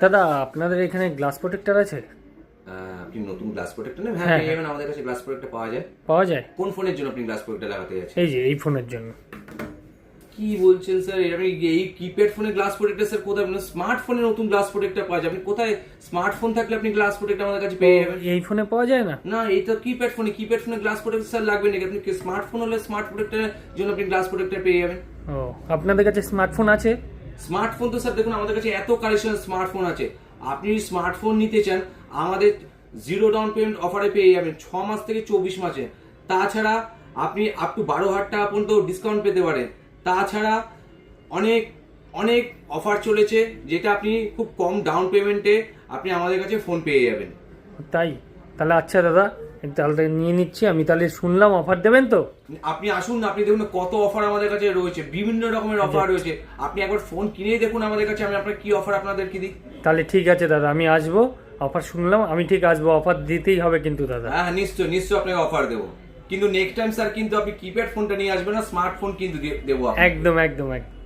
দাদা আপনাদের এখানে গ্লাস প্রোটেক্টর আছে? আপনি নতুন গ্লাস প্রোটেক্টর নেন? হ্যাঁ, পেয়ে যাবেন, আমাদের কাছে গ্লাস প্রোটেক্টর পাওয়া যায়। পাওয়া যায়? কোন ফোনের জন্য আপনি গ্লাস প্রোটেক্টর লাগাতে যাচ্ছেন? এই যে এই ফোনের জন্য। কি বলছেন স্যার? আপনি এই কিপ্যাড ফোনে গ্লাস প্রোটেক্টর স্যার কোথায়? স্মার্টফোনে নতুন গ্লাস প্রোটেক্টর পাওয়া যায়। আপনি কোথায় স্মার্টফোন থাকলে আপনি গ্লাস প্রোটেক্টর আমাদের কাছে পেয়ে যাবেন? এই ফোনে পাওয়া যায় না? না, এই তো কিপ্যাড ফোনে গ্লাস প্রোটেক্টর স্যার লাগবে নাকি? আপনি স্মার্টফোন হলে স্মার্ট প্রোটেক্টরের জন্য আপনি গ্লাস প্রোটেক্টর পেয়ে যাবেন। ও, আপনাদের কাছে স্মার্টফোন আছে? স্মার্টফোন তো স্যার দেখুন আমাদের কাছে এত কালেকশন স্মার্টফোন আছে। আপনি স্মার্টফোন নিতে চান আমাদের 0 ডাউন পেমেন্ট অফারে পেয়ে যাবেন 6 মাস থেকে 24 মাসে। তাছাড়া আপনি আপ টু 12,000 টাকা পর্যন্ত ডিসকাউন্ট পেতে পারেন। তাছাড়া অনেক অনেক অফার চলেছে, যেটা আপনি খুব কম ডাউন পেমেন্টে আপনি আমাদের কাছে ফোন পেয়ে যাবেন। তাই? তাহলে আচ্ছা দাদা, তাহলে নিয়ে নিচ্ছি আমি। তাহলে শুনলাম অফার দেবেন তো? আপনি আসুন না, আপনি দেখুন কত অফার আমাদের কাছে রয়েছে, বিভিন্ন রকমের অফার রয়েছে। আপনি একবার ফোন কিনেই দেখুন আমাদের কাছে, আমি আপনার কি অফার আপনাদেরকে দিই। তাহলে ঠিক আছে দাদা, আমি আসবো। অফার শুনলাম, আমি ঠিক আসবো। অফার দিতেই হবে কিন্তু দাদা। হ্যাঁ নিশ্চয় নিশ্চয় আপনাকে অফার দেবো, কিন্তু নেক্সট টাইম স্যার কিন্তু আপনি কিপ্যাড ফোনটা নিয়ে আসবেন না, স্মার্টফোন কিন্তু দেবো। একদম একদম একদম।